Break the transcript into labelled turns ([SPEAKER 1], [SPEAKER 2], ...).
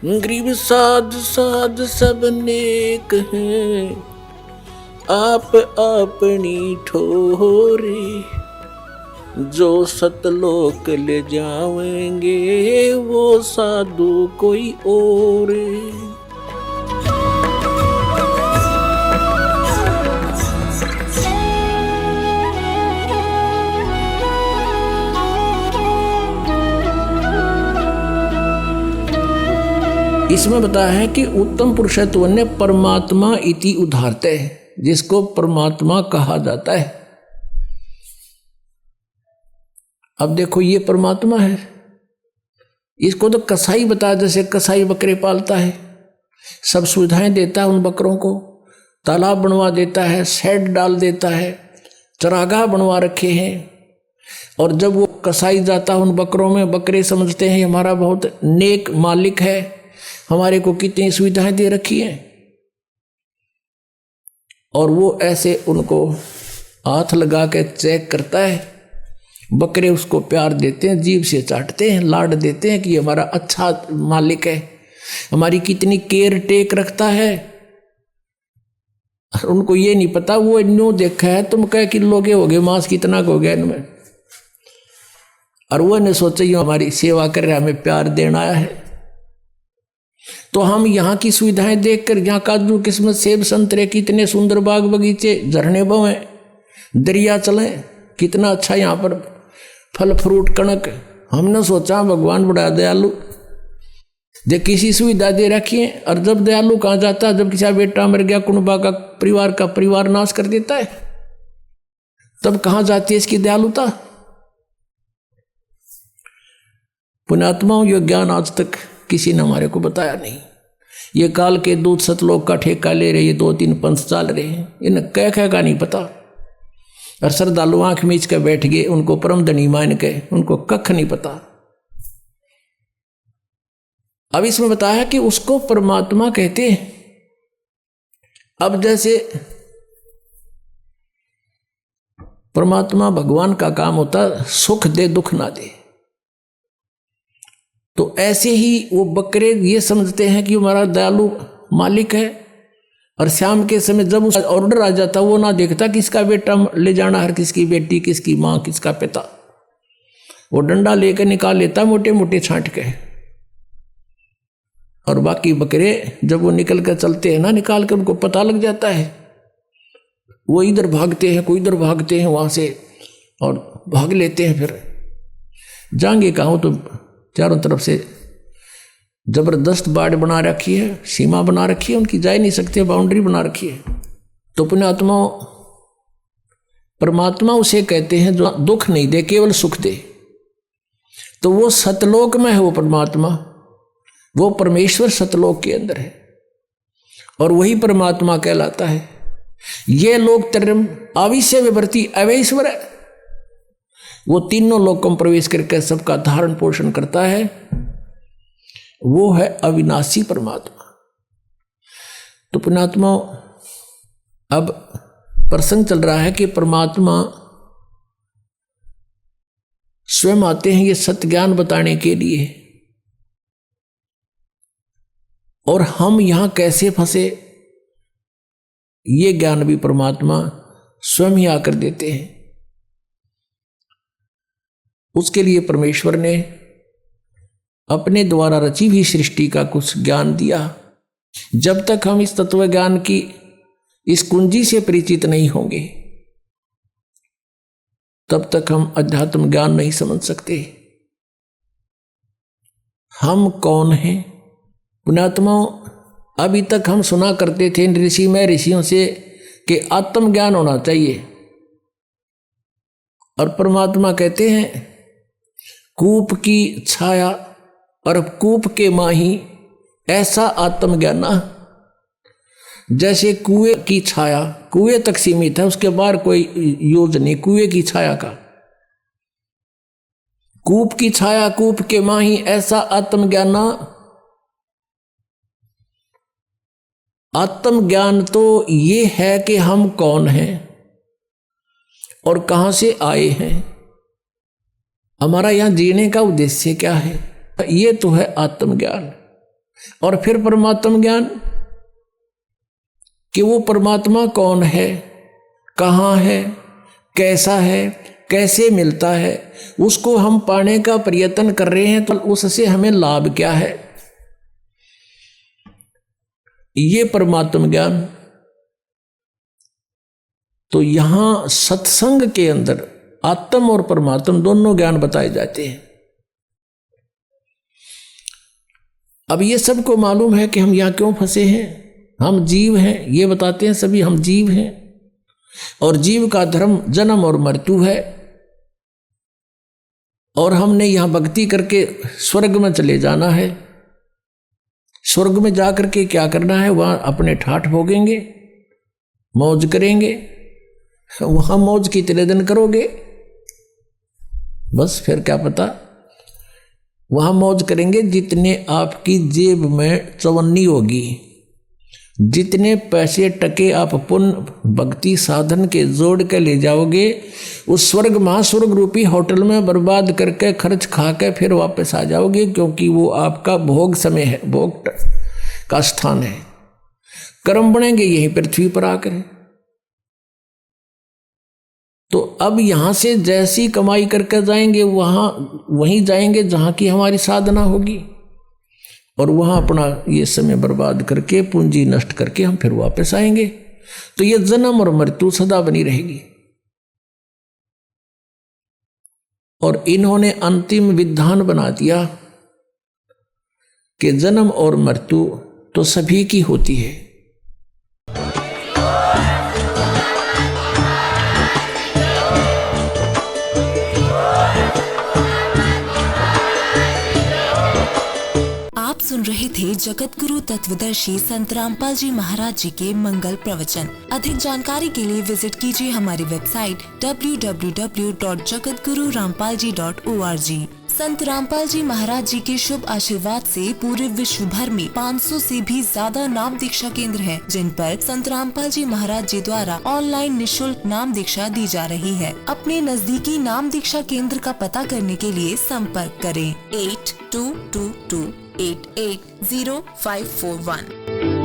[SPEAKER 1] गरीब साध साध सब नेक हैं, आप अपनी ठोरे, जो सतलोक ले जाएंगे वो साधु कोई और। इसमें बताया है कि उत्तम पुरुषत्व ने परमात्मा इति उदाहरते है, जिसको परमात्मा कहा जाता है। अब देखो ये परमात्मा है, इसको तो कसाई बताया, जैसे कसाई बकरे पालता है, सब सुविधाएं देता है उन बकरों को, तालाब बनवा देता है, शेड डाल देता है, चरागाह बनवा रखे हैं। और जब वो कसाई जाता है उन बकरों में, बकरे समझते हैं हमारा बहुत नेक मालिक है, हमारे को कितनी सुविधाएं दे रखी हैं। और वो ऐसे उनको हाथ लगा के चेक करता है, बकरे उसको प्यार देते हैं, जीभ से चाटते हैं, लाड देते हैं कि हमारा अच्छा मालिक है, हमारी कितनी केयर टेक रखता है। उनको ये नहीं पता, वो न्यू देखा है तुम कह किलो के हो गए मांस, कितना हो गया इनमें, और वो ने सोचा ये हमारी सेवा कर रहा है, हमें प्यार देना आया है। तो हम यहाँ की सुविधाएं देखकर, यहाँ काजू किस्मत सेब संतरे, कितने सुंदर बाग बगीचे, झरने बहें, दरिया चले, कितना अच्छा यहाँ पर फल फ्रूट कणक, हमने सोचा भगवान बड़ा दयालु, जब किसी सुविधा दे रखी है। और जब दयालु कहाँ जाता है, जब किसी बेटा मर गया, कुनबा का परिवार नाश कर देता है, तब कहाँ जाती है इसकी दयालुता। पुण्यात्माओं, ये ज्ञान आज तक किसी ने हमारे को बताया नहीं। ये काल के दूत सतलोक का ठेका ले रहे, ये 2-3 पंथ चल रहे हैं, इन्हें कह का नहीं पता। और श्रद्धालु आंख मीच के बैठ गए, उनको परम धनी मान के, उनको कख नहीं पता। अब इसमें बताया कि उसको परमात्मा कहते हैं। अब जैसे परमात्मा भगवान का काम होता सुख दे दुख ना दे, तो ऐसे ही वो बकरे ये समझते हैं कि हमारा दयालु मालिक है। और शाम के समय जब उसका ऑर्डर आ जाता, वो ना देखता किसका बेटा ले जाना है, किसकी बेटी, किसकी माँ, किसका पिता, वो डंडा लेकर निकाल लेता मोटे मोटे छांट के। और बाकी बकरे जब वो निकल कर चलते हैं ना, निकाल कर उनको पता लग जाता है, वो इधर भागते हैं, कोई इधर भागते हैं वहाँ से, और भाग लेते हैं। फिर जाएंगे कहाँ, तो चारों तरफ से जबरदस्त बाड़ बना रखी है, सीमा बना रखी है, उनकी जा ही नहीं सकते, बाउंड्री बना रखी है। तो पुण्यात्मा, परमात्मा उसे कहते हैं जो दुख नहीं दे, केवल सुख दे। तो वो सतलोक में है, वो परमात्मा, वो परमेश्वर सतलोक के अंदर है, और वही परमात्मा कहलाता है। ये लोग तरम आविश्य विवर्ती अवैश्वर है, वो तीनों लोकों में प्रवेश करके सबका धारण पोषण करता है, वो है अविनाशी परमात्मा। तो पुण्यात्मा, अब प्रसंग चल रहा है कि परमात्मा स्वयं आते हैं ये सत्य ज्ञान बताने के लिए, और हम यहां कैसे फंसे ये ज्ञान भी परमात्मा स्वयं ही आकर देते हैं। उसके लिए परमेश्वर ने अपने द्वारा रची हुई सृष्टि का कुछ ज्ञान दिया। जब तक हम इस तत्व ज्ञान की इस कुंजी से परिचित नहीं होंगे, तब तक हम अध्यात्म ज्ञान नहीं समझ सकते। हम कौन हैं? पुण्यात्माओं, अभी तक हम सुना करते थे ऋषि में ऋषियों से कि आत्मज्ञान होना चाहिए, और परमात्मा कहते हैं कूप की छाया और कूप के माही ऐसा आत्मज्ञाना, जैसे कुएं की छाया कुएं तक सीमित है, उसके बाहर कोई यूज नहीं कुएं की छाया का। कूप की छाया कूप के माही ऐसा आत्मज्ञाना। आत्मज्ञान तो ये है कि हम कौन हैं और कहां से आए हैं, हमारा यहां जीने का उद्देश्य क्या है, ये तो है आत्मज्ञान। और फिर परमात्म ज्ञान कि वो परमात्मा कौन है, कहाँ है, कैसा है, कैसे मिलता है, उसको हम पाने का प्रयत्न कर रहे हैं तो उससे हमें लाभ क्या है, ये परमात्म ज्ञान। तो यहां सत्संग के अंदर आत्म और परमात्म दोनों ज्ञान बताए जाते हैं। अब ये सबको मालूम है कि हम यहां क्यों फंसे हैं, हम जीव हैं, ये बताते हैं सभी हम जीव हैं, और जीव का धर्म जन्म और मृत्यु है, और हमने यहां भक्ति करके स्वर्ग में चले जाना है। स्वर्ग में जाकर के क्या करना है, वहां अपने ठाठ भोगेंगे, मौज करेंगे, वहां मौज कितने दिन करोगे, बस फिर क्या पता, वहां मौज करेंगे जितने आपकी जेब में चवन्नी होगी, जितने पैसे टके आप पुण्य भक्ति साधन के जोड़ के ले जाओगे, उस स्वर्ग महास्वर्ग रूपी होटल में बर्बाद करके खर्च खा के फिर वापस आ जाओगे, क्योंकि वो आपका भोग समय है, भोग का स्थान है। कर्म बनेंगे यही पृथ्वी पर आकर। तो अब यहां से जैसी कमाई करके जाएंगे वहीं जाएंगे जहां की हमारी साधना होगी, और वहां अपना ये समय बर्बाद करके पूंजी नष्ट करके हम फिर वापस आएंगे। तो ये जन्म और मृत्यु सदा बनी रहेगी। और इन्होंने अंतिम विधान बना दिया कि जन्म और मृत्यु तो सभी की होती है।
[SPEAKER 2] सुन रहे थे जगत गुरु तत्वदर्शी संत रामपाल जी महाराज जी के मंगल प्रवचन। अधिक जानकारी के लिए विजिट कीजिए हमारी वेबसाइट www.jagatgururampalji.org। संत रामपाल जी महाराज जी के शुभ आशीर्वाद से पूरे विश्व भर में 500 से भी ज्यादा नाम दीक्षा केंद्र हैं, जिन पर संत रामपाल जी महाराज जी द्वारा ऑनलाइन निशुल्क नाम दीक्षा दी जा रही है। अपने नजदीकी नाम दीक्षा केंद्र का पता करने के लिए संपर्क करें 8222880541।